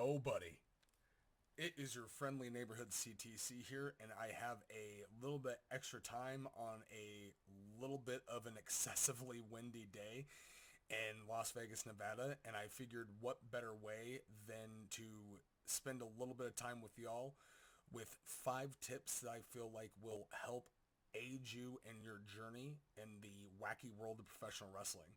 Yo, buddy. It is your friendly neighborhood CTC here, and I have a little bit extra time on a little bit of an excessively windy day in Las Vegas, Nevada, and I figured what better way than to spend a little bit of time with y'all with 5 tips that I feel like will help aid you in your journey in the wacky world of professional wrestling.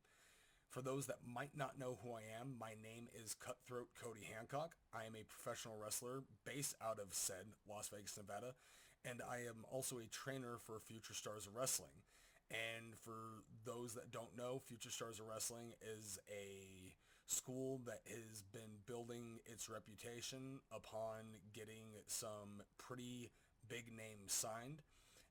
For those that might not know who I am, my name is Cutthroat Cody Hancock. I am a professional wrestler based out of said Las Vegas, Nevada, and I am also a trainer for Future Stars of Wrestling. And for those that don't know, Future Stars of Wrestling is a school that has been building its reputation upon getting some pretty big names signed,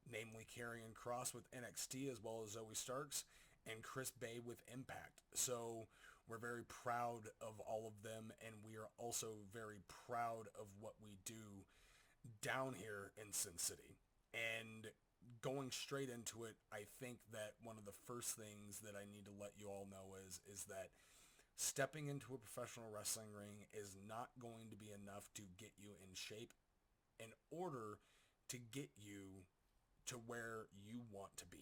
namely Karrion Kross with NXT as well as Zoe Starks and Chris Bay with Impact. So we're very proud of all of them, and we are also very proud of what we do down here in Sin City. And going straight into it, I think that one of the first things that I need to let you all know is that stepping into a professional wrestling ring is not going to be enough to get you in shape in order to get you to where you want to be.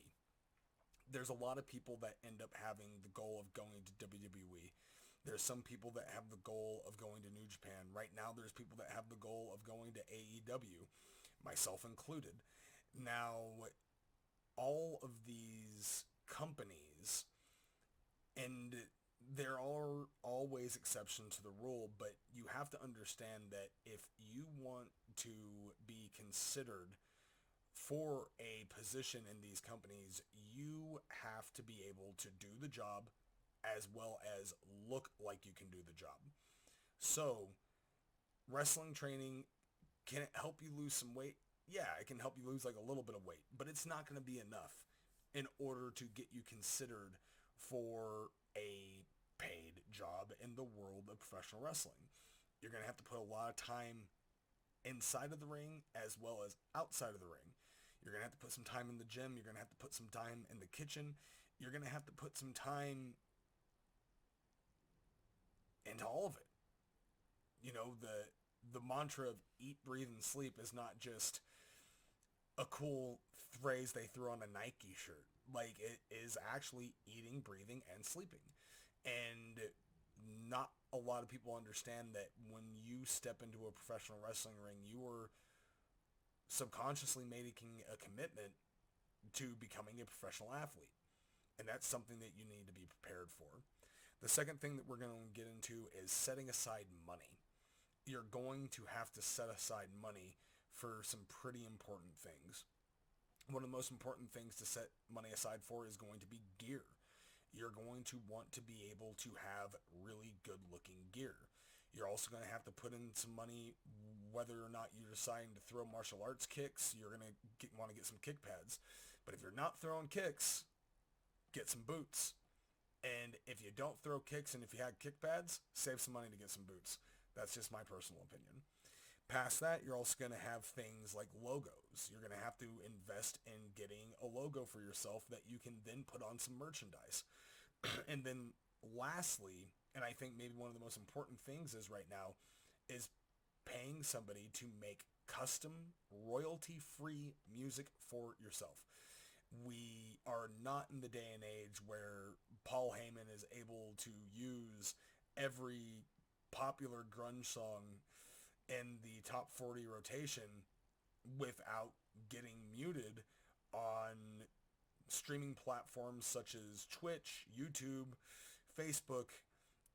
There's a lot of people that end up having the goal of going to WWE. There's some people that have the goal of going to New Japan. Right now, there's people that have the goal of going to AEW, myself included. Now, all of these companies, and there are always exceptions to the rule, but you have to understand that if you want to be considered for a position in these companies, you have to be able to do the job as well as look like you can do the job. So, wrestling training, can it help you lose some weight? Yeah, it can help you lose like a little bit of weight, but it's not going to be enough in order to get you considered for a paid job in the world of professional wrestling. You're going to have to put a lot of time inside of the ring as well as outside of the ring. You're going to have to put some time in the gym. You're going to have to put some time in the kitchen. You're going to have to put some time into all of it. You know, the mantra of eat, breathe, and sleep is not just a cool phrase they threw on a Nike shirt. Like, it is actually eating, breathing, and sleeping. And not a lot of people understand that when you step into a professional wrestling ring, you are subconsciously making a commitment to becoming a professional athlete. And that's something that you need to be prepared for. The second thing that we're going to get into is setting aside money. You're going to have to set aside money for some pretty important things. One of the most important things to set money aside for is going to be gear. You're going to want to be able to have really good looking gear. You're also going to have to put in some money whether or not you're deciding to throw martial arts kicks. You're going to want to get some kick pads. But if you're not throwing kicks, get some boots. And if you don't throw kicks and if you had kick pads, save some money to get some boots. That's just my personal opinion. Past that, you're also going to have things like logos. You're going to have to invest in getting a logo for yourself that you can then put on some merchandise. And then lastly, and I think maybe one of the most important things is right now, is paying somebody to make custom royalty-free music for yourself. We are not in the day and age where Paul Heyman is able to use every popular grunge song in the top 40 rotation without getting muted on streaming platforms such as Twitch, YouTube, Facebook.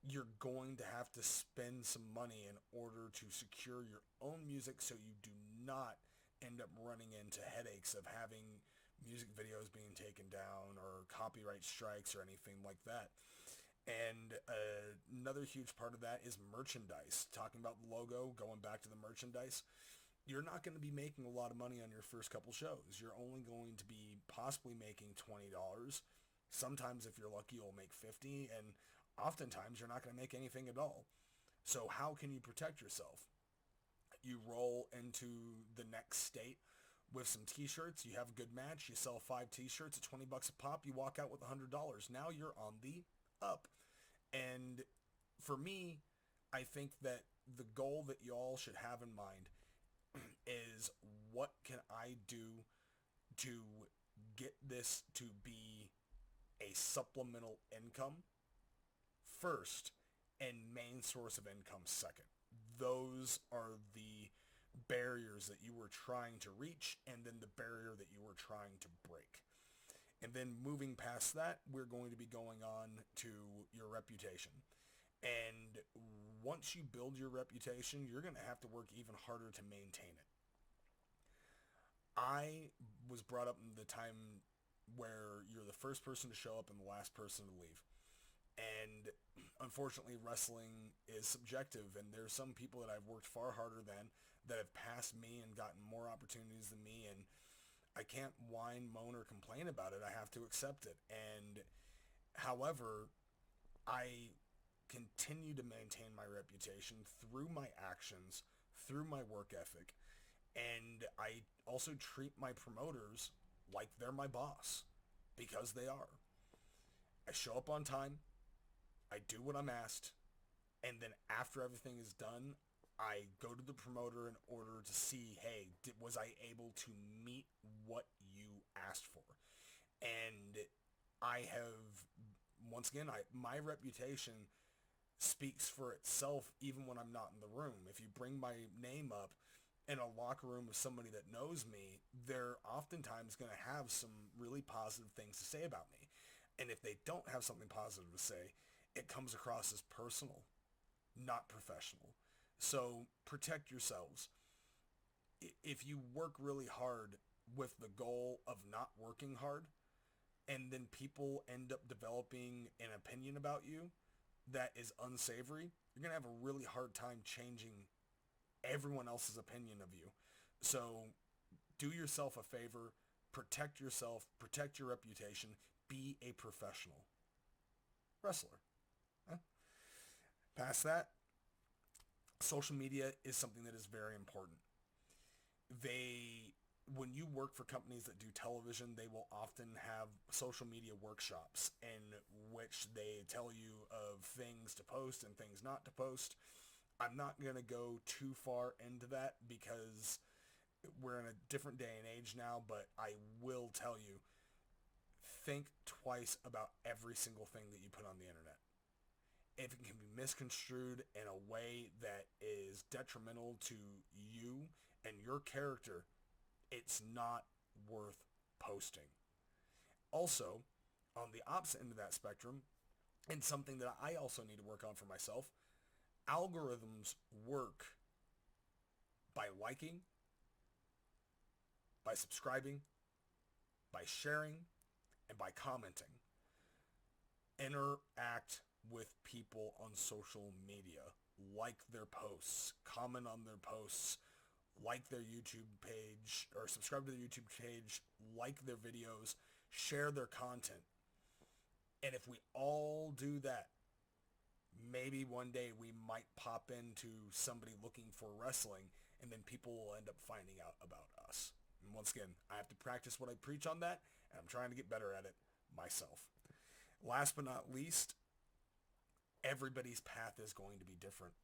You're going to have to spend some money in order to secure your own music so you do not end up running into headaches of having music videos being taken down or copyright strikes or anything like that. And another huge part of that is merchandise. Talking about the logo, going back to the merchandise, you're not going to be making a lot of money on your first couple shows. You're only going to be possibly making $20. Sometimes if you're lucky, you'll make 50, and oftentimes you're not going to make anything at all. So how can you protect yourself? You roll into the next state with some t-shirts. You have a good match. You sell 5 t-shirts at $20 a pop. You walk out with $100. Now you're on the up. And for me, I think that the goal that y'all should have in mind is, what can I do to get this to be a supplemental income first and main source of income second. Those are the barriers that you were trying to reach, and then the barrier that you were trying to break. And then moving past that, we're going to be going on to your reputation. And once you build your reputation, you're going to have to work even harder to maintain it. I was brought up in the time where you're the first person to show up and the last person to leave. And unfortunately, wrestling is subjective, and there's some people that I've worked far harder than that have passed me and gotten more opportunities than me, and I can't whine, moan, or complain about it. I have to accept it. And however, I continue to maintain my reputation through my actions, through my work ethic, and I also treat my promoters like they're my boss, because they are. I show up on time, I do what I'm asked, and then after everything is done, I go to the promoter in order to see, hey, was I able to meet what you asked for? And I have, once again, my reputation speaks for itself even when I'm not in the room. If you bring my name up in a locker room of somebody that knows me, they're oftentimes going to have some really positive things to say about me. And if they don't have something positive to say, it comes across as personal, not professional. So protect yourselves. If you work really hard with the goal of not working hard, and then people end up developing an opinion about you that is unsavory, you're going to have a really hard time changing everyone else's opinion of you. So do yourself a favor, protect yourself, protect your reputation, be a professional wrestler. Huh? Past that, social media is something that is very important. When you work for companies that do television, they will often have social media workshops in which they tell you of things to post and things not to post. I'm not going to go too far into that because we're in a different day and age now, but I will tell you, think twice about every single thing that you put on the internet. If it can be misconstrued in a way that is detrimental to you and your character, it's not worth posting. Also, on the opposite end of that spectrum, and something that I also need to work on for myself, algorithms work by liking, by subscribing, by sharing, and by commenting. Interact with people on social media. Like their posts, comment on their posts, like their YouTube page, or subscribe to their YouTube page, like their videos, share their content. And if we all do that, maybe one day we might pop into somebody looking for wrestling, and then people will end up finding out about us. And once again, I have to practice what I preach on that, and I'm trying to get better at it myself. Last but not least, everybody's path is going to be different.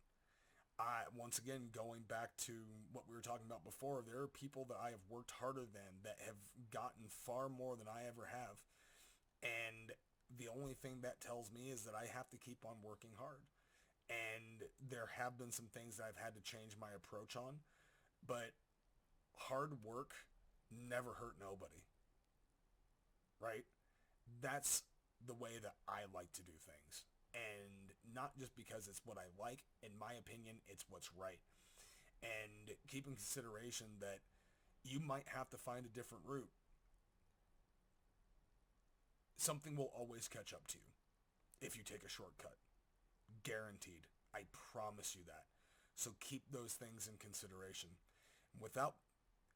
Once again, going back to what we were talking about before, there are people that I have worked harder than that have gotten far more than I ever have. And the only thing that tells me is that I have to keep on working hard. And there have been some things that I've had to change my approach on, but hard work never hurt nobody, right? That's the way that I like to do things. And not just because it's what I like. In my opinion, it's what's right. And keep in consideration that you might have to find a different route. Something will always catch up to you if you take a shortcut. Guaranteed. I promise you that. So keep those things in consideration. Without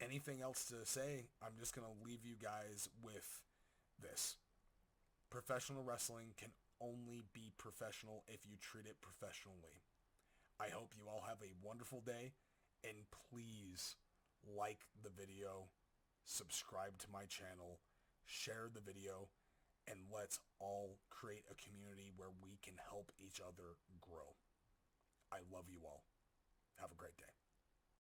anything else to say, I'm just going to leave you guys with this. Professional wrestling can only be professional if you treat it professionally. I hope you all have a wonderful day, and please like the video, subscribe to my channel, share the video, and let's all create a community where we can help each other grow. I love love you all. Have a great day.